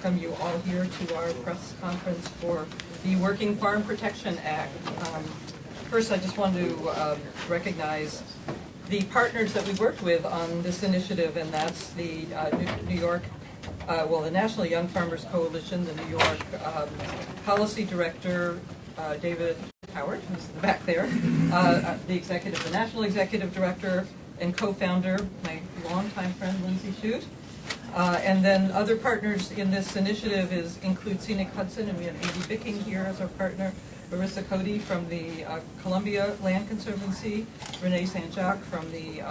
welcome you all here to our press conference for the Working Farm Protection Act. First, I just want to recognize the partners that we worked with on this initiative, and that's the New York, the National Young Farmers Coalition, the New York Policy Director, David Howard, who's in the back there, the National Executive Director and co-founder, my longtime friend, Lindsey, Shute. And then other partners in this initiative include Scenic, Hudson, and we have Andy Bicking here as our partner, Marissa Cody from the Columbia Land Conservancy, Renee St. Jacques from the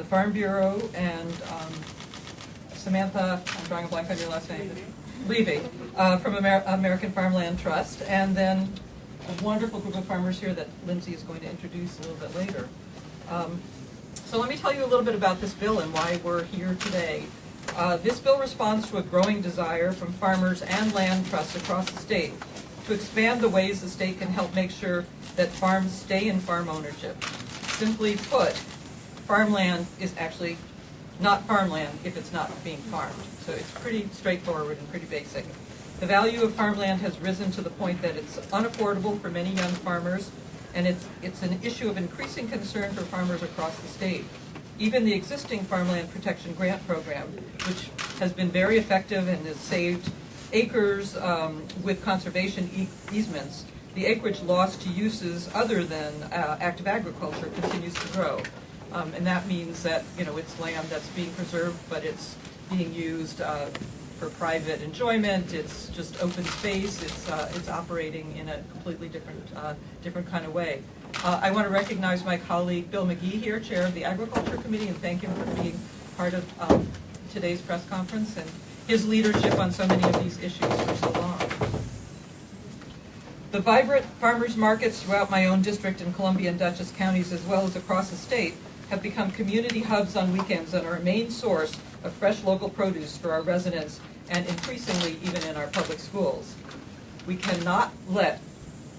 Farm Bureau, and Samantha, I'm drawing a blank on your last name, Levy, from American Farmland Trust, and then a wonderful group of farmers here that Lindsey is going to introduce a little bit later. So let me tell you a little bit about this bill and why we're here today. This bill responds to a growing desire from farmers and land trusts across the state to expand the ways the state can help make sure that farms stay in farm ownership. Simply put, farmland is actually not farmland if it's not being farmed. So it's pretty straightforward and pretty basic. The value of farmland has risen to the point that it's unaffordable for many young farmers, and it's an issue of increasing concern for farmers across the state. Even the existing Farmland Protection Grant Program, which has been very effective and has saved acres with conservation easements, the acreage lost to uses other than active agriculture continues to grow. And that means that, it's land that's being preserved, but it's being used for private enjoyment. It's just open space. It's operating in a completely different kind of way. I want to recognize my colleague Bill McGee here, chair of the Agriculture Committee, and thank him for being part of today's press conference and his leadership on so many of these issues for so long. The vibrant farmers markets throughout my own district in Columbia and Dutchess counties, as well as across the state, have become community hubs on weekends and are a main source of fresh local produce for our residents and increasingly even in our public schools. We cannot let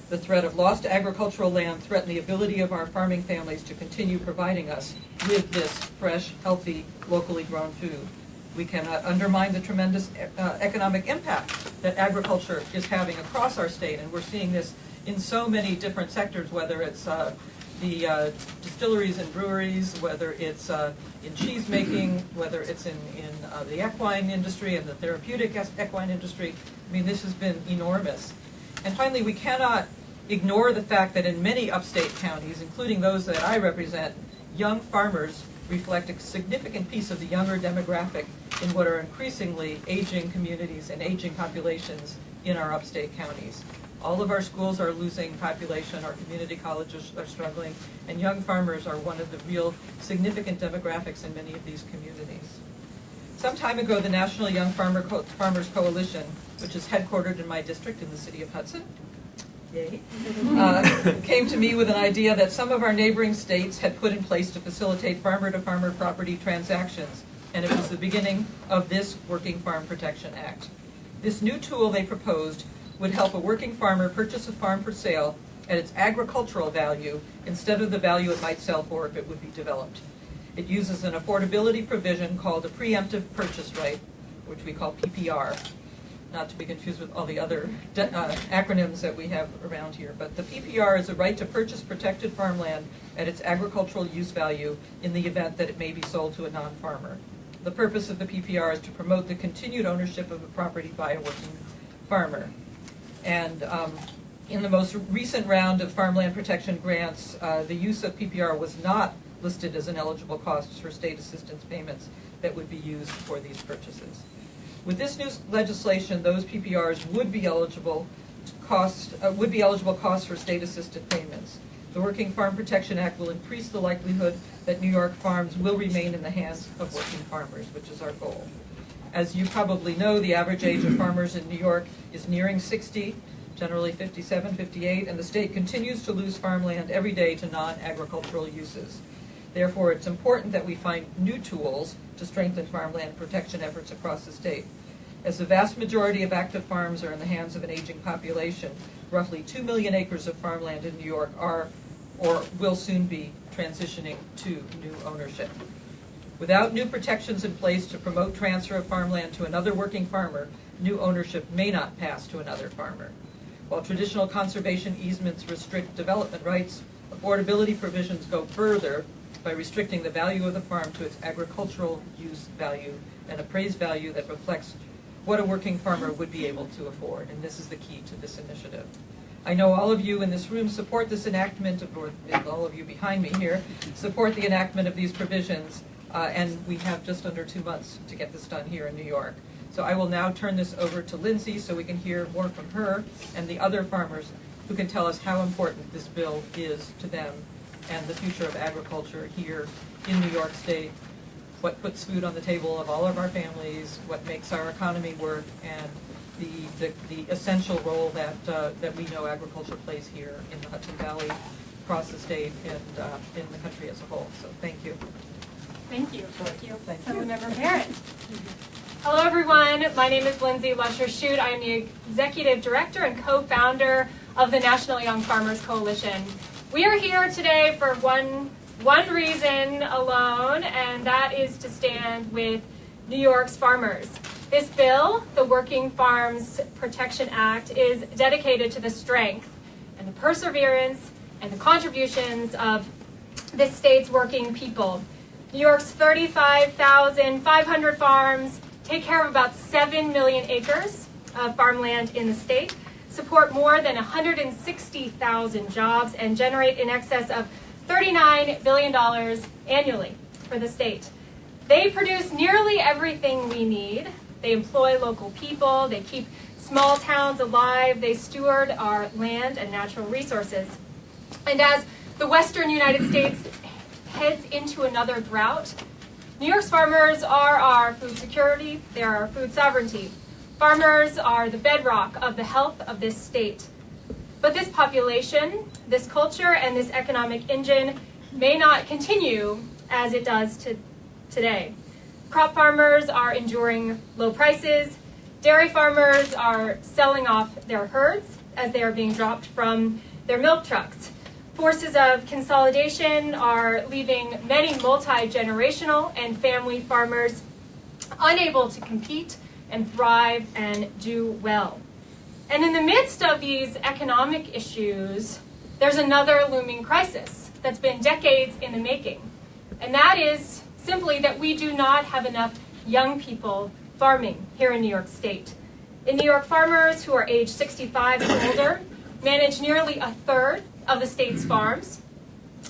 the threat of lost agricultural land threaten the ability of our farming families to continue providing us with this fresh, healthy, locally grown food. We cannot undermine the tremendous economic impact that agriculture is having across our state, and we're seeing this in so many different sectors, whether it's the distilleries and breweries, whether it's in cheese making, whether it's in the equine industry and the therapeutic equine industry. I mean, this has been enormous. And finally, we cannot ignore the fact that in many upstate counties, including those that I represent, young farmers reflect a significant piece of the younger demographic in what are increasingly aging communities and aging populations in our upstate counties. All of our schools are losing population, our community colleges are struggling, and young farmers are one of the real significant demographics in many of these communities. Some time ago, the National Young Farmers Coalition, which is headquartered in my district in the city of Hudson, yay, came to me with an idea that some of our neighboring states had put in place to facilitate farmer-to-farmer property transactions, and it was the beginning of this Working Farm Protection Act. This new tool they proposed would help a working farmer purchase a farm for sale at its agricultural value instead of the value it might sell for if it would be developed. It uses an affordability provision called a preemptive purchase right, which we call PPR, not to be confused with all the other acronyms that we have around here. But the PPR is a right to purchase protected farmland at its agricultural use value in the event that it may be sold to a non-farmer. The purpose of the PPR is to promote the continued ownership of a property by a working farmer. And in the most recent round of farmland protection grants, the use of PPR was not listed as an eligible cost for state assistance payments that would be used for these purchases. With this new legislation, those PPRs would be eligible costs for state assisted payments. The Working Farm Protection Act will increase the likelihood that New York farms will remain in the hands of working farmers, which is our goal. As you probably know, the average age of farmers in New York is nearing 60, generally 57, 58, and the state continues to lose farmland every day to non-agricultural uses. Therefore, it's important that we find new tools to strengthen farmland protection efforts across the state. As the vast majority of active farms are in the hands of an aging population, roughly 2 million acres of farmland in New York are or will soon be transitioning to new ownership. Without new protections in place to promote transfer of farmland to another working farmer, new ownership may not pass to another farmer. While traditional conservation easements restrict development rights, affordability provisions go further by restricting the value of the farm to its agricultural use value, an appraised value that reflects what a working farmer would be able to afford. And this is the key to this initiative. I know all of you in this room support this enactment, or all of you behind me here support the enactment of these provisions, and we have just under 2 months to get this done here in New York. So I will now turn this over to Lindsey so we can hear more from her and the other farmers who can tell us how important this bill is to them and the future of agriculture here in New York State, what puts food on the table of all of our families, what makes our economy work, and the essential role that we know agriculture plays here in the Hudson Valley, across the state, and in the country as a whole. So thank you. Thank you. Thank you. Assemblymember Barrett. Hello, everyone. My name is Lindsey Lusher Shute. I am the Executive Director and co-founder of the National Young Farmers Coalition. We are here today for one reason alone, and that is to stand with New York's farmers. This bill, the Working Farms Protection Act, is dedicated to the strength and the perseverance and the contributions of this state's working people. New York's 35,500 farms take care of about 7 million acres of farmland in the state, support more than 160,000 jobs, and generate in excess of $39 billion annually for the state. They produce nearly everything we need. They employ local people, they keep small towns alive, they steward our land and natural resources. And as the western United States heads into another drought, New York's farmers are our food security, they are our food sovereignty. Farmers are the bedrock of the health of this state. But this population, this culture, and this economic engine may not continue as it does today. Crop farmers are enduring low prices. Dairy farmers are selling off their herds as they are being dropped from their milk trucks. Forces of consolidation are leaving many multi-generational and family farmers unable to compete and thrive and do well. And in the midst of these economic issues, there's another looming crisis that's been decades in the making. And that is simply that we do not have enough young people farming here in New York State. In New York, farmers who are age 65 and older manage nearly a third of the state's farms.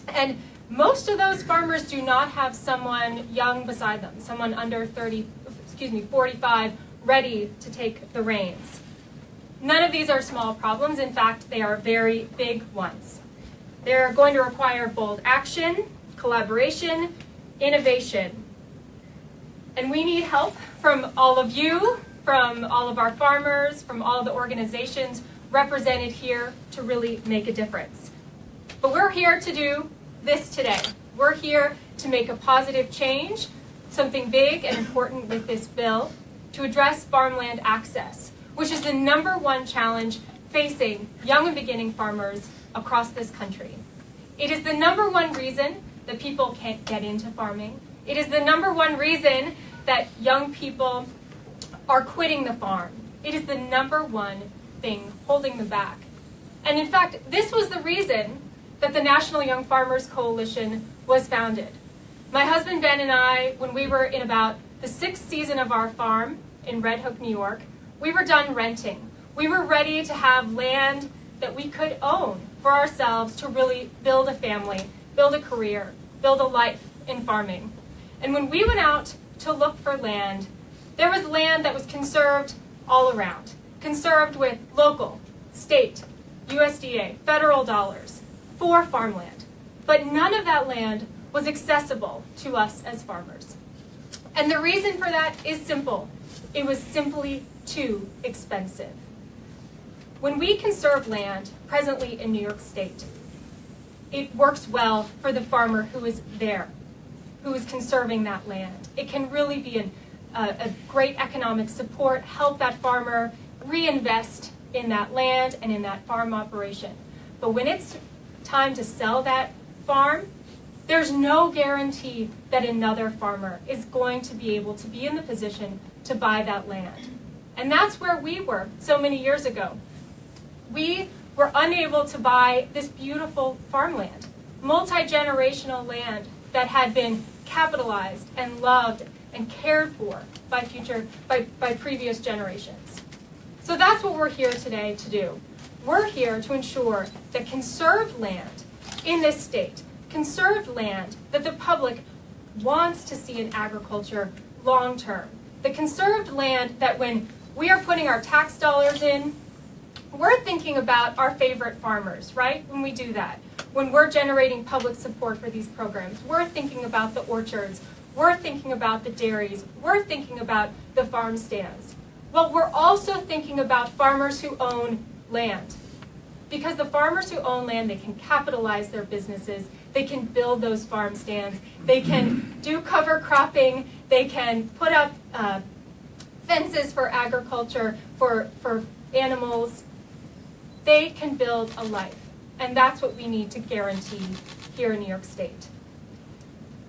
And most of those farmers do not have someone young beside them, someone under 45, ready to take the reins. None of these are small problems. In fact, they are very big ones. They're going to require bold action, collaboration, innovation. And we need help from all of you, from all of our farmers, from all the organizations represented here to really make a difference. But we're here to do this today. We're here to make a positive change, something big and important with this bill, to address farmland access, which is the #1 challenge facing young and beginning farmers across this country. It is the #1 reason that people can't get into farming. It is the #1 reason that young people are quitting the farm. It is the #1 thing holding them back. And in fact, this was the reason that the National Young Farmers Coalition was founded. My husband Ben and I, when we were in about the 6th season of our farm in Red Hook, New York, we were done renting. We were ready to have land that we could own for ourselves to really build a family, build a career, build a life in farming. And when we went out to look for land, there was land that was conserved all around, conserved with local, state, USDA, federal dollars for farmland. But none of that land was accessible to us as farmers. And the reason for that is simple. It was simply too expensive. When we conserve land presently in New York State, it works well for the farmer who is there, who is conserving that land. It can really be a great economic support, help that farmer reinvest in that land and in that farm operation. But when it's time to sell that farm, there's no guarantee that another farmer is going to be able to be in the position to buy that land. And that's where we were so many years ago. We were unable to buy this beautiful farmland, multi-generational land that had been capitalized and loved and cared for by previous generations. So that's what we're here today to do. We're here to ensure that conserved land in this state, conserved land that the public wants to see in agriculture long term, the conserved land that when we are putting our tax dollars in, we're thinking about our favorite farmers, right? When we do that. When we're generating public support for these programs, we're thinking about the orchards, we're thinking about the dairies, we're thinking about the farm stands. Well, we're also thinking about farmers who own land. Because the farmers who own land, they can capitalize their businesses, they can build those farm stands, they can do cover cropping, they can put up fences for agriculture, for animals. They can build a life. And that's what we need to guarantee here in New York State.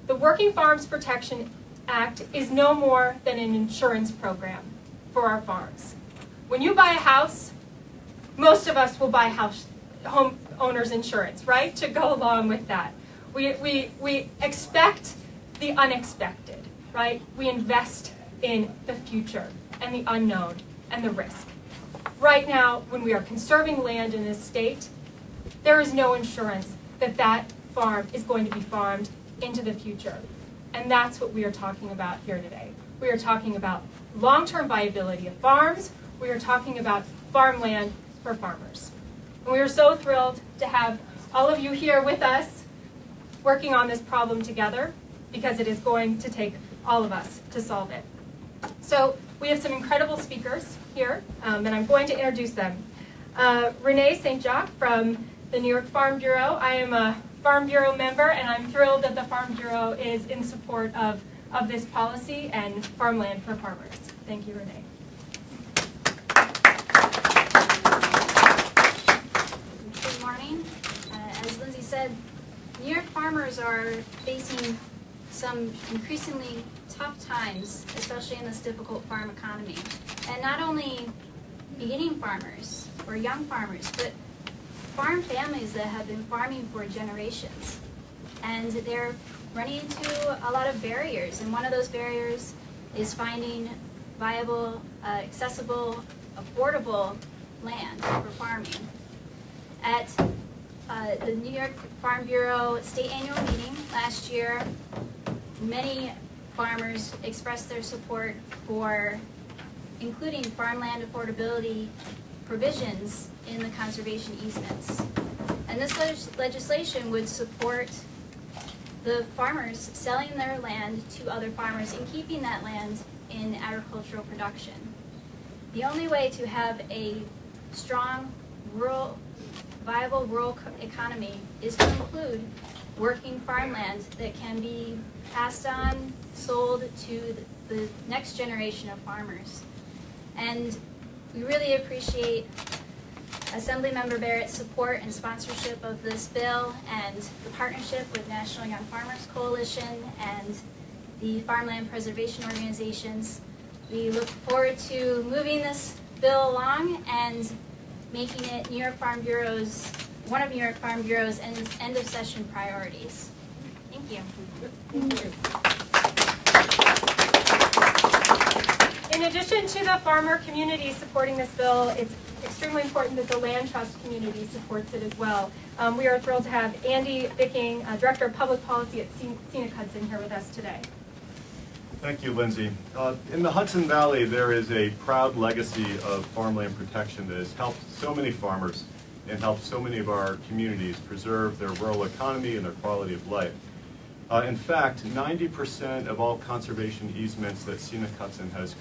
The Working Farms Protection Act is no more than an insurance program for our farms. When you buy a house, most of us will buy homeowners insurance, right? To go along with that. We expect the unexpected, right? We invest in the future and the unknown and the risk. Right now, when we are conserving land in this state, there is no insurance that that farm is going to be farmed into the future. And that's what we are talking about here today. We are talking about long-term viability of farms. We are talking about farmland for farmers. And we are so thrilled to have all of you here with us working on this problem together, because it is going to take all of us to solve it. So we have some incredible speakers here, and I'm going to introduce them. Renee St. Jacques from the New York Farm Bureau. I am a Farm Bureau member, and I'm thrilled that the Farm Bureau is in support of this policy and farmland for farmers. Thank you, Renee. Good morning. As Lindsey said, New York farmers are facing some increasingly tough times, especially in this difficult farm economy. And not only beginning farmers or young farmers, but farm families that have been farming for generations. And they're running into a lot of barriers, and one of those barriers is finding viable, accessible, affordable land for farming. At the New York Farm Bureau State Annual Meeting last year, many farmers expressed their support for including farmland affordability provisions in the conservation easements. And this legislation would support the farmers selling their land to other farmers and keeping that land in agricultural production. The only way to have a strong, viable rural economy is to include working farmland that can be passed on, sold to the next generation of farmers. And we really appreciate Assemblymember Barrett's support and sponsorship of this bill, and the partnership with National Young Farmers Coalition and the farmland preservation organizations. We look forward to moving this bill along and making it New York Farm Bureau's, one of New York Farm Bureau's end of session priorities. Thank you. Thank you. In addition to the farmer community supporting this bill, it's extremely important that the land trust community supports it as well. We are thrilled to have Andy Bicking, Director of Public Policy at Scenic Hudson, here with us today. Thank you, Lindsey. In the Hudson Valley, there is a proud legacy of farmland protection that has helped so many farmers and helped so many of our communities preserve their rural economy and their quality of life. In fact, 90% of all conservation easements that Scenic Hudson has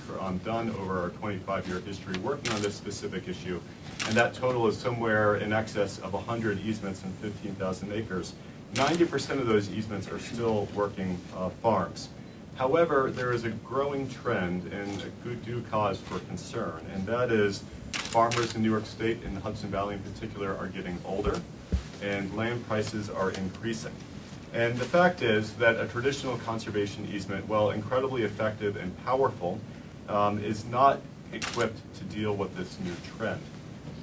done over our 25-year history working on this specific issue, and that total is somewhere in excess of 100 easements and 15,000 acres. 90% of those easements are still working farms. However, there is a growing trend and a good due cause for concern, and that is farmers in New York State and the Hudson Valley in particular are getting older, and land prices are increasing. And the fact is that a traditional conservation easement, while incredibly effective and powerful, is not equipped to deal with this new trend.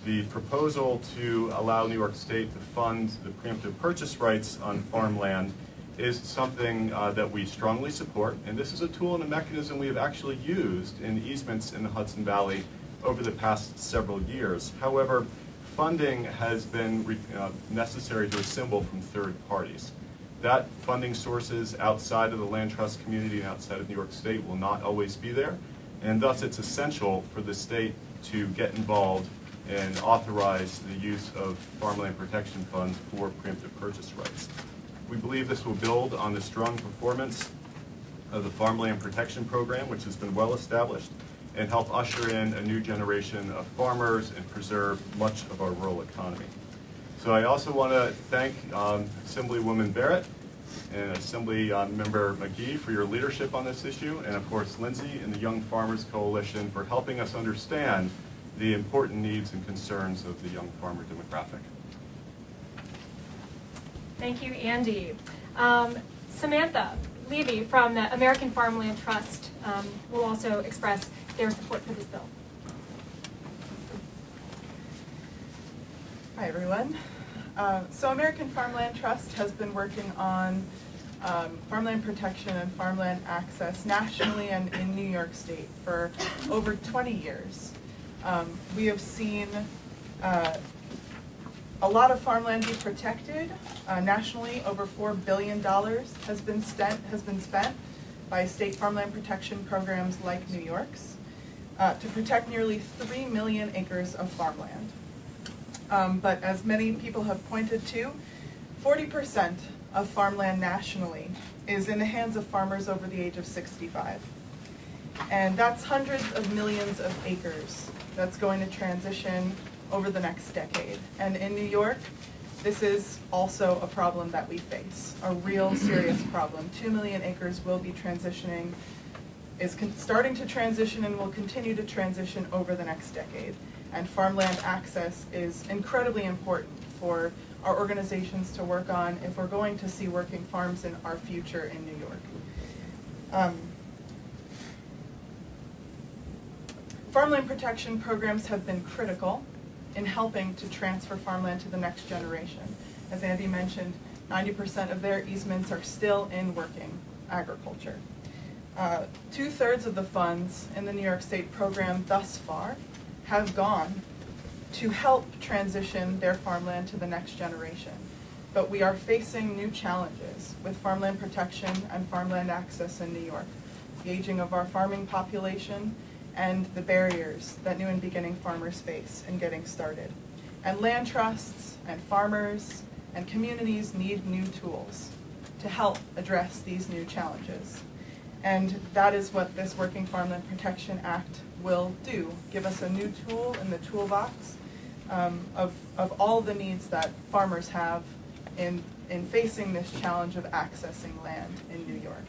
The proposal to allow New York State to fund the preemptive purchase rights on farmland is something that we strongly support, and this is a tool and a mechanism we have actually used in easements in the Hudson Valley over the past several years. However, funding has been necessary to assemble from third parties. That funding sources outside of the land trust community and outside of New York State will not always be there, and thus it's essential for the state to get involved and authorize the use of farmland protection funds for preemptive purchase rights. We believe this will build on the strong performance of the Farmland Protection Program, which has been well established, and help usher in a new generation of farmers and preserve much of our rural economy. So I also want to thank Assemblywoman Barrett and Assembly Member McGee for your leadership on this issue, and of course Lindsey and the Young Farmers Coalition for helping us understand the important needs and concerns of the young farmer demographic. Thank you, Andy. Samantha Levy from the American Farmland Trust will also express their support for this bill. Hi, everyone. So American Farmland Trust has been working on farmland protection and farmland access nationally and in New York State for over 20 years. We have seen a lot of farmland be protected nationally. Over $4 billion has been spent by state farmland protection programs like New York's to protect nearly 3 million acres of farmland. But as many people have pointed to, 40% of farmland nationally is in the hands of farmers over the age of 65. And that's hundreds of millions of acres that's going to transition over the next decade. And in New York, this is also a problem that we face, a real serious problem. 2 million acres will be transitioning, is starting to transition and will continue to transition over the next decade. And farmland access is incredibly important for our organizations to work on if we're going to see working farms in our future in New York. Farmland protection programs have been critical in helping to transfer farmland to the next generation. As Andy mentioned, 90% of their easements are still in working agriculture. 2/3 of the funds in the New York State program thus far have gone to help transition their farmland to the next generation. But we are facing new challenges with farmland protection and farmland access in New York. The aging of our farming population and the barriers that new and beginning farmers face in getting started. And land trusts and farmers and communities need new tools to help address these new challenges. And that is what this Working Farmland Protection Act will do, give us a new tool in the toolbox of all the needs that farmers have in facing this challenge of accessing land in New York.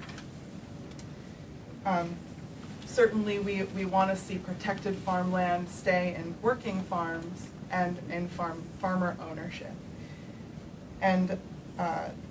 Certainly we want to see protected farmland stay in working farms and in farmer ownership. And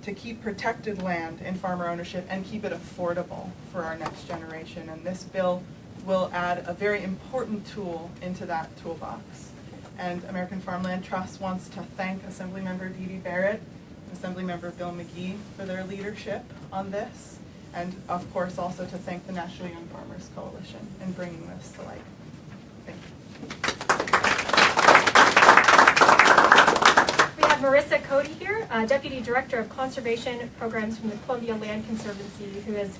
to keep protected land in farmer ownership and keep it affordable for our next generation. And this bill will add a very important tool into that toolbox. And American Farmland Trust wants to thank Assemblymember Didi Barrett and Assemblymember Bill McGee for their leadership on this. And of course also to thank the National Young Farmers Coalition in bringing this to light. Thank you. We have Marissa Cody here, Deputy Director of Conservation Programs from the Columbia Land Conservancy, who has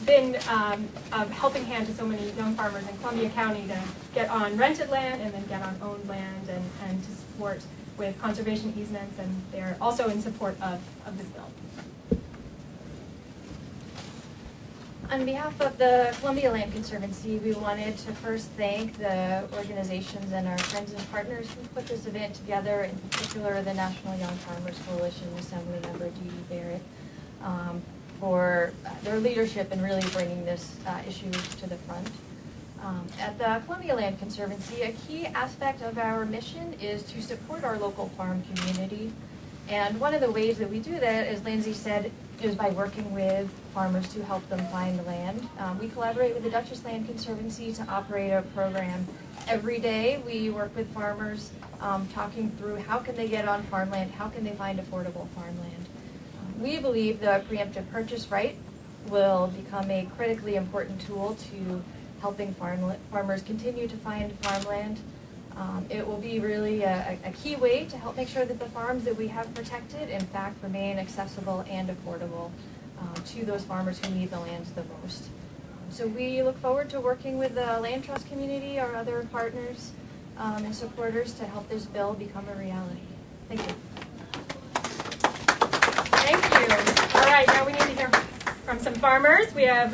been a helping hand to so many young farmers in Columbia County to get on rented land and then get on owned land and to support with conservation easements, and they're also in support of this bill. On behalf of the Columbia Land Conservancy, we wanted to first thank the organizations and our friends and partners who put this event together, in particular the National Young Farmers Coalition, Assemblymember Didi Barrett, for their leadership in really bringing this issue to the front. At the Columbia Land Conservancy, a key aspect of our mission is to support our local farm community. And one of the ways that we do that, as Lindsey said, is by working with farmers to help them find land. We collaborate with the Dutchess Land Conservancy to operate a program. Every day we work with farmers talking through how can they get on farmland, how can they find affordable farmland. We believe the preemptive purchase right will become a critically important tool to helping farmers continue to find farmland. It will be really a key way to help make sure that the farms that we have protected, in fact, remain accessible and affordable to those farmers who need the land the most. So we look forward to working with the land trust community, our other partners and supporters to help this bill become a reality. Thank you. Thank you. All right, now we need to hear from some farmers. We have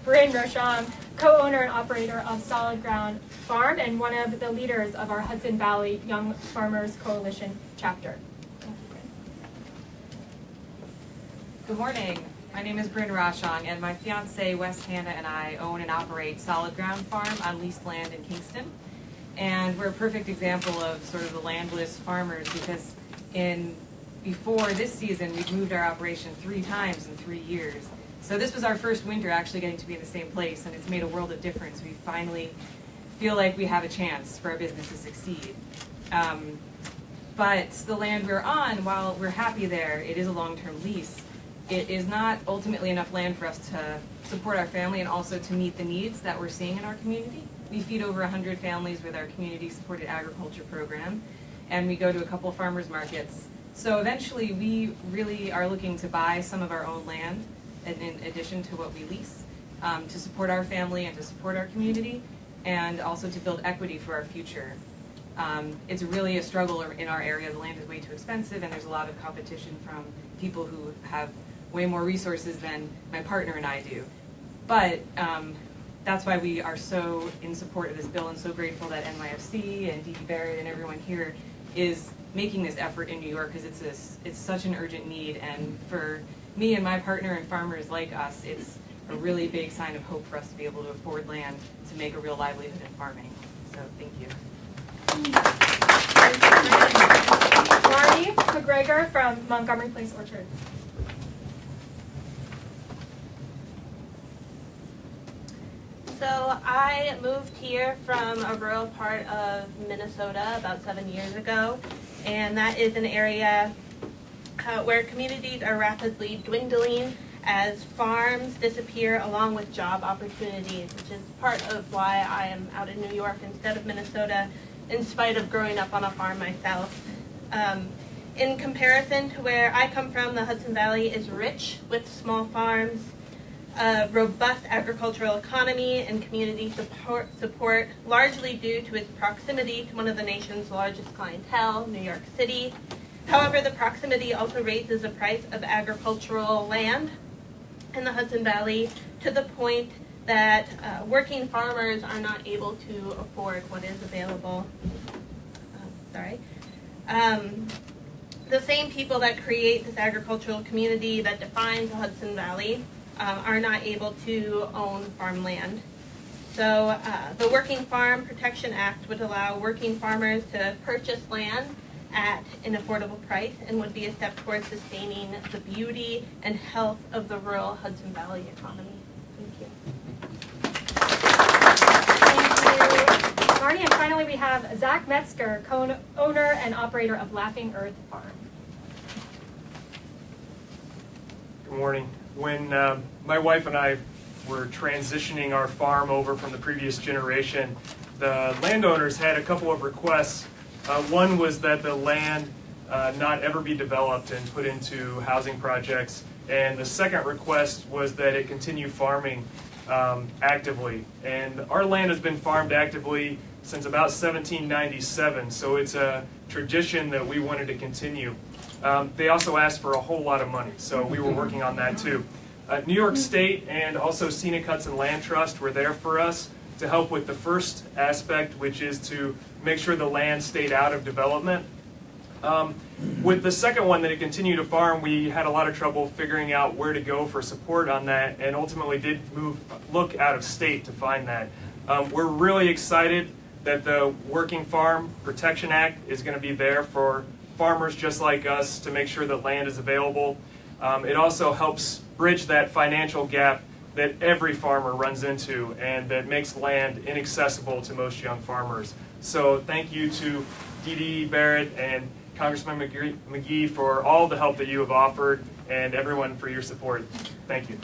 Bryn Rochon, co-owner and operator of Solid Ground Farm and one of the leaders of our Hudson Valley Young Farmers Coalition chapter. Good morning. My name is Bryn Rochon, and my fiance Wes Hanna and I own and operate Solid Ground Farm on leased land in Kingston. And we're a perfect example of sort of the landless farmers because before this season, we've moved our operation 3 times in 3 years. So this was our first winter actually getting to be in the same place, and it's made a world of difference. We finally feel like we have a chance for our business to succeed. But the land we're on, while we're happy there, it is a long-term lease. It is not ultimately enough land for us to support our family and also to meet the needs that we're seeing in our community. We feed over 100 families with our community-supported agriculture program, and we go to a couple farmers markets. So eventually, we really are looking to buy some of our own land in addition to what we lease to support our family and to support our community, and also to build equity for our future. It's really a struggle in our area. The land is way too expensive, and there's a lot of competition from people who have way more resources than my partner and I do. But that's why we are so in support of this bill and so grateful that NYFC and Didi Barrett and everyone here is making this effort in New York because it's such an urgent need, and for me and my partner and farmers like us, it's a really big sign of hope for us to be able to afford land to make a real livelihood in farming. So thank you. Marty McGregor from Montgomery Place Orchards. So I moved here from a rural part of Minnesota about 7 years ago, and that is an area where communities are rapidly dwindling as farms disappear along with job opportunities, which is part of why I am out in New York instead of Minnesota, in spite of growing up on a farm myself. In comparison to where I come from, the Hudson Valley is rich with small farms, a robust agricultural economy, and community support, largely due to its proximity to one of the nation's largest clientele, New York City. However, the proximity also raises the price of agricultural land in the Hudson Valley to the point that working farmers are not able to afford what is available. The same people that create this agricultural community that defines the Hudson Valley are not able to own farmland. So the Working Farm Protection Act would allow working farmers to purchase land at an affordable price and would be a step towards sustaining the beauty and health of the rural Hudson Valley economy. Thank you. Thank you, Marty. And finally, we have Zach Metzger, co-owner and operator of Laughing Earth Farm. Good morning. When my wife and I were transitioning our farm over from the previous generation, the landowners had a couple of requests. One was that the land not ever be developed and put into housing projects, and the second request was that it continue farming actively. And our land has been farmed actively since about 1797, so it's a tradition that we wanted to continue. They also asked for a whole lot of money, so we were working on that too. New York State and also Scenic Hudson Land Trust were there for us to help with the first aspect, which is to make sure the land stayed out of development. With the second one, that it continued to farm, we had a lot of trouble figuring out where to go for support on that, and ultimately did look out of state to find that. We're really excited that the Working Farm Protection Act is going to be there for farmers just like us to make sure that land is available. It also helps bridge that financial gap that every farmer runs into and that makes land inaccessible to most young farmers. So thank you to Didi Barrett and Congressman McGee for all the help that you have offered, and everyone for your support. Thank you.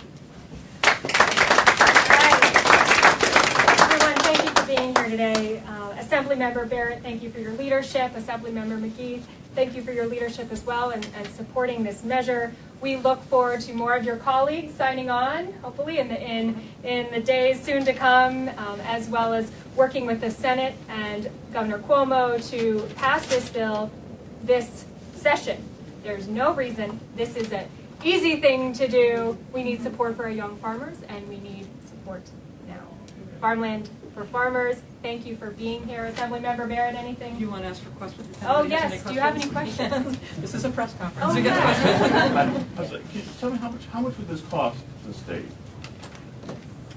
Everyone, thank you for being here today. Assemblymember Barrett, thank you for your leadership. Assemblymember McGee, thank you for your leadership as well and supporting this measure. We look forward to more of your colleagues signing on, hopefully in the days soon to come, as well as working with the Senate and Governor Cuomo to pass this bill this session. There's no reason this is an easy thing to do. We need support for our young farmers, and we need support now. Farmland for Farmers, thank you for being here. Assemblymember Barrett, anything? Do you want to ask for questions? Oh, yes. Do you have any questions? This is a press conference. Oh, We get yeah. questions. I was like, can you tell me how much would this cost the state?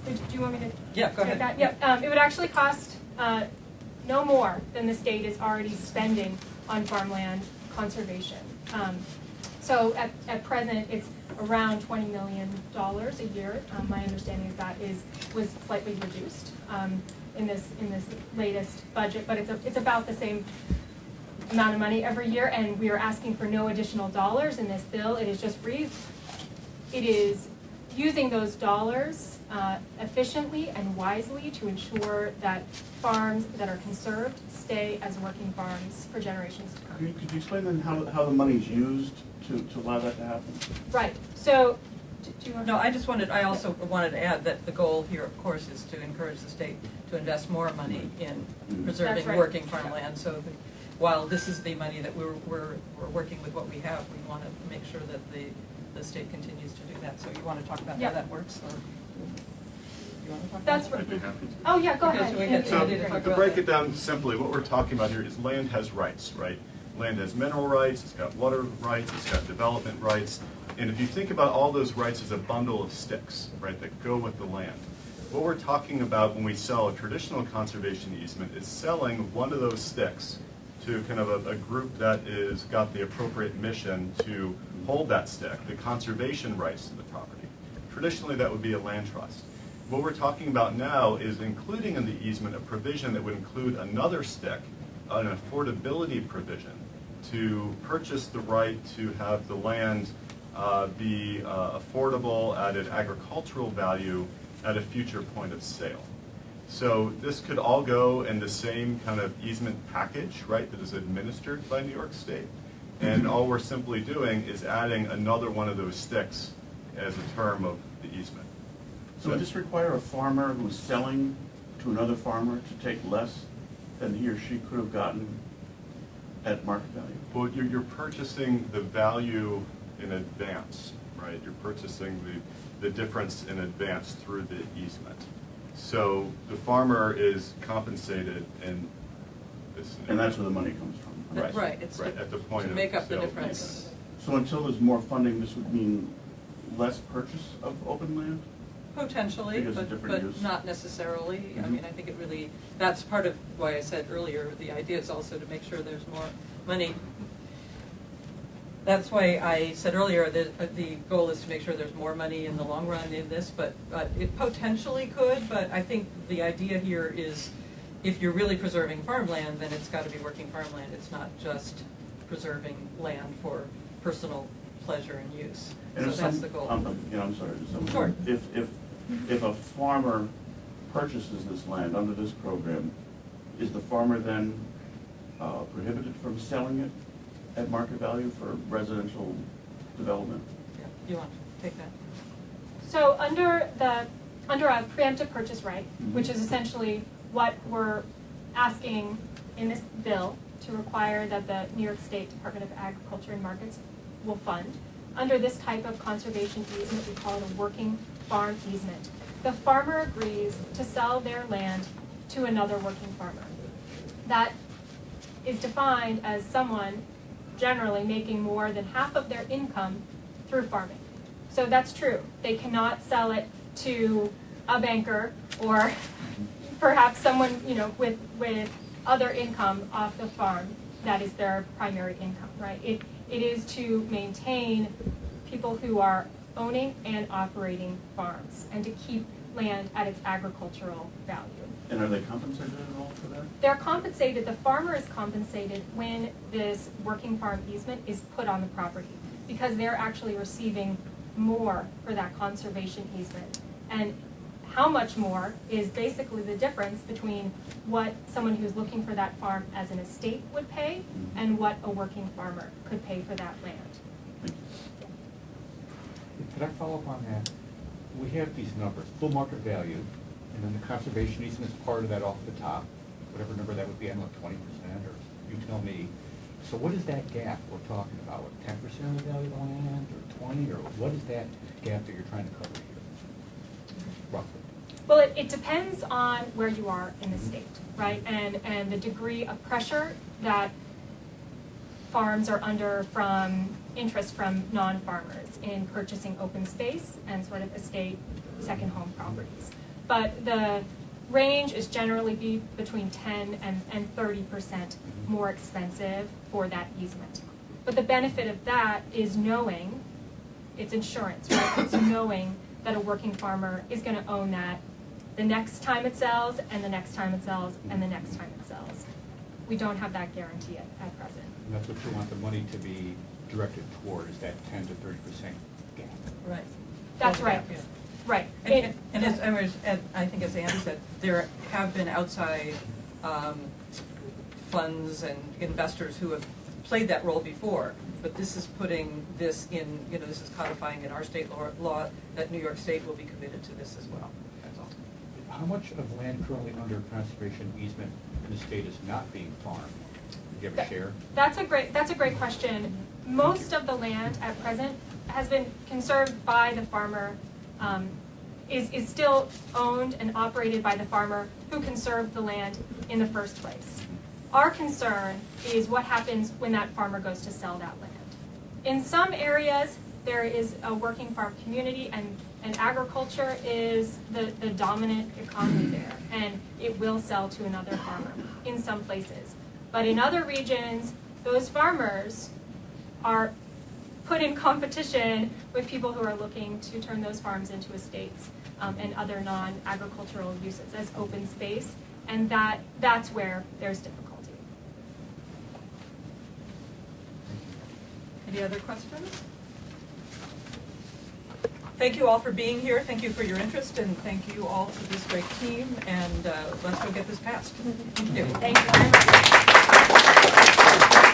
Do you want me to Yeah, go take ahead. that? Yep. It would actually cost no more than the state is already spending on farmland conservation. So at present, it's around $20 million a year. My understanding is that was slightly reduced in this latest budget, but it's about the same amount of money every year, and we are asking for no additional dollars in this bill. It is just it is using those dollars efficiently and wisely to ensure that farms that are conserved stay as working farms for generations to come. Could you explain then how the money's used to allow that to happen? Right. So, do you want No, I also wanted to add that the goal here, of course, is to encourage the state to invest more money in preserving That's right. working farmland. So while this is the money that we're working with what we have, we want to make sure that the state continues to do that. So you want to talk about Yeah. how that works? Or you want to talk That's about right. I'd be happy to. Oh, yeah, go Because we had ahead. So Andy to talk to about break that. it down simply, what we're talking about here is land has rights, right? Land has mineral rights, it's got water rights, it's got development rights. And if you think about all those rights as a bundle of sticks, right, that go with the land, what we're talking about when we sell a traditional conservation easement is selling one of those sticks to kind of a group that is got the appropriate mission to hold that stick, the conservation rights to the property. Traditionally, that would be a land trust. What we're talking about now is including in the easement a provision that would include another stick, an affordability provision, to purchase the right to have the land be affordable at an agricultural value at a future point of sale. So this could all go in the same kind of easement package, right, that is administered by New York State. And all we're simply doing is adding another one of those sticks as a term of the easement. So would this require a farmer who's selling to another farmer to take less than he or she could have gotten at market value? Well, you're purchasing the value in advance, right? You're purchasing the difference in advance through the easement. So the farmer is compensated in this. And that's where the money comes from. Right. Right, it's Right, at the point to of make up the sale of difference. So until there's more funding, this would mean less purchase of open land? Potentially, Because of different but use. not necessarily. I Mhm. mean, I think it really, that's part of why I said earlier, the idea is also to make sure there's more money. That's why I said earlier that the goal is to make sure there's more money in the long run in this, but it potentially could, but I think the idea here is if you're really preserving farmland, then it's got to be working farmland. It's not just preserving land for personal pleasure and use. And So if that's some- the goal. I'm sorry. Sure. If a farmer purchases this land under this program, is the farmer then prohibited from selling it at market value for residential development? Yeah. You want to take that? So under a preemptive purchase right, which is essentially what we're asking in this bill to require that the New York State Department of Agriculture and Markets will fund, under this type of conservation easement, we call it a working farm easement. The farmer agrees to sell their land to another working farmer. That is defined as someone generally making more than half of their income through farming. So that's true. They cannot sell it to a banker or perhaps someone with other income off the farm. that is their primary income, right? It is to maintain people who are owning and operating farms and to keep land at its agricultural value. And are they compensated at all for that? They're compensated, the farmer is compensated when this working farm easement is put on the property because they're actually receiving more for that conservation easement. And how much more is basically the difference between what someone who's looking for that farm as an estate would pay and what a working farmer could pay for that land. Could I follow up on that? We have these numbers, full market value, and then the conservation easement is part of that off the top, whatever number that would be, I don't know, 20%, or you tell me. So what is that gap we're talking about? 10% of the value of the land, or 20, or what is that gap that you're trying to cover here, roughly? Well, it depends on where you are in the state, right? And the degree of pressure that farms are under from interest from non-farmers in purchasing open space and sort of estate second home properties. But the range is generally be between 10 and 30% more expensive for that easement. But the benefit of that is knowing, it's insurance, right? It's knowing that a working farmer is going to own that the next time it sells, and the next time it sells, and the next time it sells. We don't have that guarantee at present. And that's what you want the money to be directed toward, is that 10 to 30% gap. Right. That's right. Yeah. Right. And I think as Andy said, there have been outside funds and investors who have played that role before, but this is putting this in, this is codifying in our state law that New York State will be committed to this as well. That's all. How much of land currently under conservation easement in the state is not being farmed? Do you have a share? That's a great question. Most of the land at present has been conserved by the farmer, is still owned and operated by the farmer who conserved the land in the first place. Our concern is what happens when that farmer goes to sell that land. In some areas, there is a working farm community and agriculture is the dominant economy there, and it will sell to another farmer in some places. But in other regions, those farmers are put in competition with people who are looking to turn those farms into estates and other non-agricultural uses as open space, and that's where there's difficulty. Any other questions? Thank you all for being here. Thank you for your interest, and thank you all to this great team. And let's go get this passed. Thank you. Thank you very much.